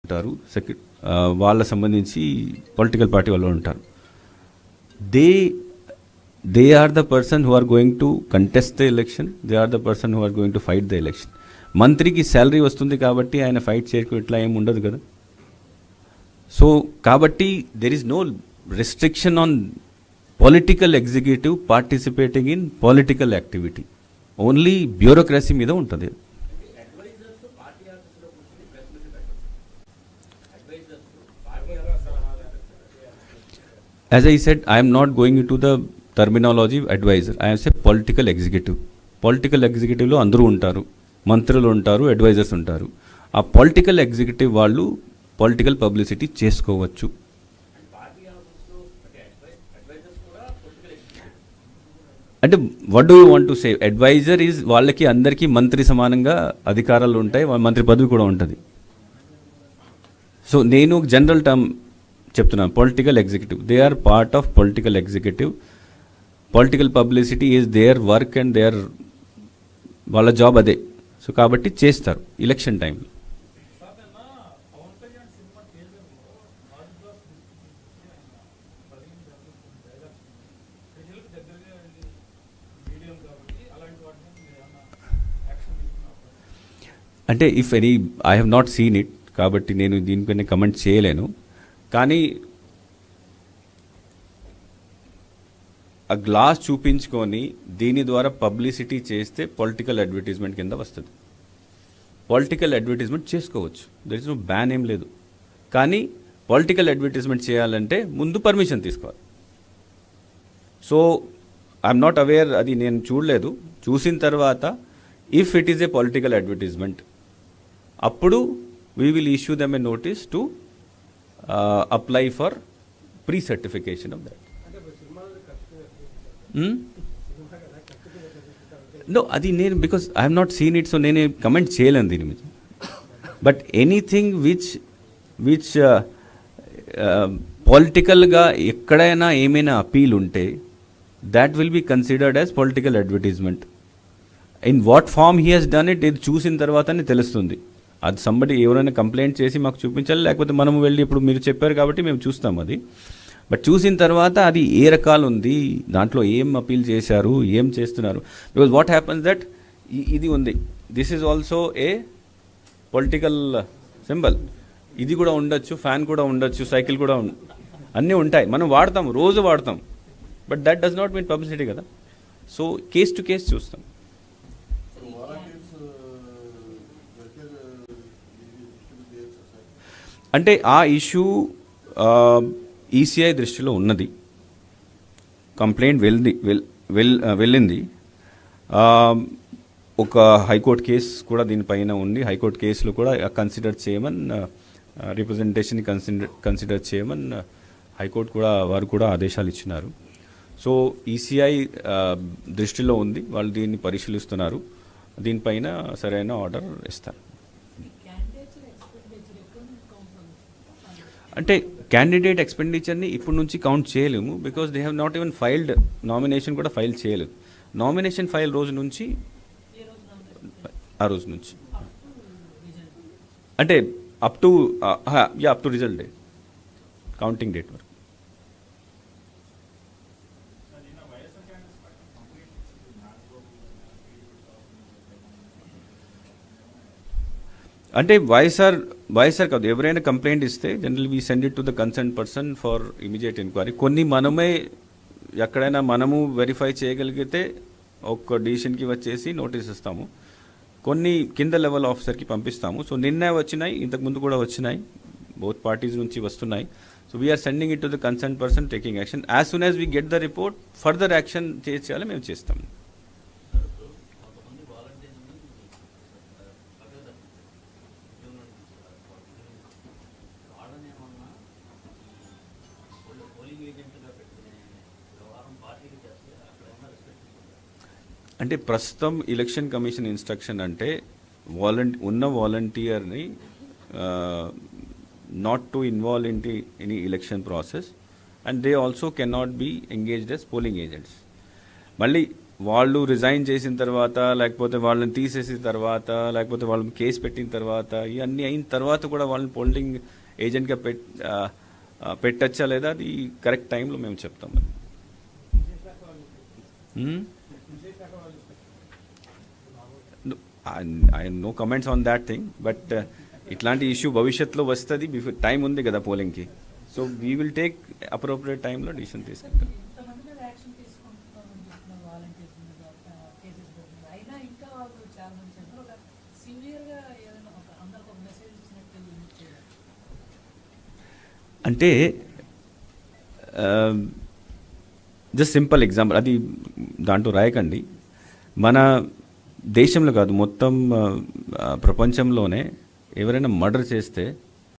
ఉంటారు, వాళ్ళ సంబంధించి పొలిటికల్ పార్టీ వాళ్ళు ఉంటారు. They are the person who are going to contest the election, they are the person who are going to fight the election. మంత్రికి salary వస్తుంది కాబట్టి ఆయన ఫైట్ చేయకు ఇట్లా ఏమి ఉండదు కదా. సో కాబట్టి there is no restriction on political executive participating in political activity, only bureaucracy మీద ఉంటుంది. As I said, I am not going into the terminology advisor. I am say political executive. Political executive లో అందరూ ఉంటారు, మంత్రులు ఉంటారు, advisers ఉంటారు. ఆ political executive వాళ్ళు పొలిటికల్ పబ్లిసిటీ చేసుకోవచ్చు. అంటే what do you want to say? Adviser is వాళ్ళకి అందరికీ మంత్రి సమానంగా అధికారాలు ఉంటాయి, మంత్రి పదవి కూడా ఉంటుంది. సో నేను జనరల్ టర్మ్ చెప్తున్నాను, political executive, they are part of political executive. Political publicity is their work and their వాళ్ళ జాబ్ అదే. సో కాబట్టి చేస్తారు ఎలక్షన్ టైంలో. అంటే if any I have not seen it, కాబట్టి నేను దీనిపైన కమెంట్ చేయలేను. కానీ ఆ గ్లాస్ చూపించుకొని దీని ద్వారా పబ్లిసిటీ చేస్తే పొలిటికల్ అడ్వర్టైజ్మెంట్ కింద వస్తుంది. పొలిటికల్ అడ్వర్టైజ్మెంట్ చేసుకోవచ్చు, దర్ ఇస్ నో బ్యాన్ ఏం లేదు. కానీ పొలిటికల్ అడ్వర్టైజ్మెంట్ చేయాలంటే ముందు పర్మిషన్ తీసుకోవాలి. సో ఐఎమ్ నాట్ అవేర్, అది నేను చూడలేదు. చూసిన తర్వాత if it is a political advertisement, అప్పుడు we will issue them a notice to apply for pre-certification of that. No, adi nenu because I have not seen it, so nene comment cheyalenu dini మీద. But anything which political ga ekkadaina emaina appeal unte, that will be considered as political advertisement. In what form he has done it, ఇది చూసిన తర్వాతనే తెలుస్తుంది. అది somebody ఎవరైనా complaint చేసి మాకు చూపించాలి, లేకపోతే మనం వెళ్ళి ఇప్పుడు మీరు చెప్పారు కాబట్టి మేము చూస్తాం అది. బట్ చూసిన తర్వాత అది ఏ రకాలు ఉంది, దాంట్లో ఏం అపీల్ చేశారు, ఏం చేస్తున్నారు. బికాజ్ వాట్ హ్యాపన్స్ దట్ ఇది ఉంది, this is also a political symbol. ఇది కూడా ఉండొచ్చు, ఫ్యాన్ కూడా ఉండొచ్చు, సైకిల్ కూడా అన్నీ ఉంటాయి, మనం వాడతాం, రోజు వాడతాం. But that does not mean publicity కదా. సో కేస్ టు కేస్ చూస్తాం. అంటే ఆ ఇష్యూ ఈసీఐ దృష్టిలో ఉన్నది, కంప్లైంట్ వెళ్ళింది. ఒక హైకోర్టు కేసు కూడా దీనిపైన ఉంది. హైకోర్టు కేసులో కూడా కన్సిడర్ చేయమని, రిప్రజెంటేషన్ కన్సిడర్ చేయమని హైకోర్టు కూడా వారు కూడా ఆదేశాలు ఇచ్చినారు. సో ఈసీఐ దృష్టిలో ఉంది, వాళ్ళు దీన్ని పరిశీలిస్తున్నారు, దీనిపైన సరైన ఆర్డర్ ఇస్తారు. అంటే క్యాండిడేట్ ఎక్స్పెండిచర్ని ఇప్పటి నుంచి కౌంట్ చేయలేము, because they have not even filed, nomination కూడా ఫైల్ చేయలేదు. నామినేషన్ ఫైల్ రోజు నుంచి ఆ రోజు నుంచి అంటే up to result day, counting date వరకు. అంటే వైఎస్ఆర్ కాదు, ఎవరైనా కంప్లైంట్ ఇస్తే general we send it to the concern person for immediate enquiry. కొన్ని మనమే ఎక్కడైనా మనము వెరిఫై చేయగలిగితే ఒక డిసిషన్కి వచ్చేసి నోటీస్ ఇస్తాము, కొన్ని కింద లెవెల్ ఆఫీసర్కి పంపిస్తాము. సో నిన్న వచ్చినాయి, ఇంతకుముందు కూడా వచ్చినాయి, బోత్ పార్టీస్ నుంచి వస్తున్నాయి. So we are sending it to the concern person taking action. As soon as we get the report, further action చేయాలి మేము చేస్తాము. అంటే ప్రస్తుతం ఎలక్షన్ కమిషన్ ఇన్స్ట్రక్షన్ అంటే ఉన్న వాలంటీర్ని not to involve in any election process, and they also cannot be engaged as polling agents. మళ్ళీ వాళ్ళు రిజైన్ చేసిన తర్వాత, లేకపోతే వాళ్ళని తీసేసిన తర్వాత, లేకపోతే వాళ్ళని కేసు పెట్టిన తర్వాత, ఇవన్నీ అయిన తర్వాత కూడా వాళ్ళని పోలింగ్ ఏజెంట్గా పెట్టచ్చా లేదా, అది కరెక్ట్ టైంలో మేము చెప్తాం. No comments on that thing, but ఇట్లాంటి ఇష్యూ భవిష్యత్తులో వస్తుంది, బిఫోర్ టైం ఉంది కదా పోలింగ్కి. So we will take appropriate టైంలో డిసిషన్ తీసుకుంటాం. అంటే జస్ట్ సింపుల్ ఎగ్జాంపుల్, అది దాంట్లో రాయకండి. మన దేశంలో కాదు, మొత్తం ప్రపంచంలోనే ఎవరైనా మర్డర్ చేస్తే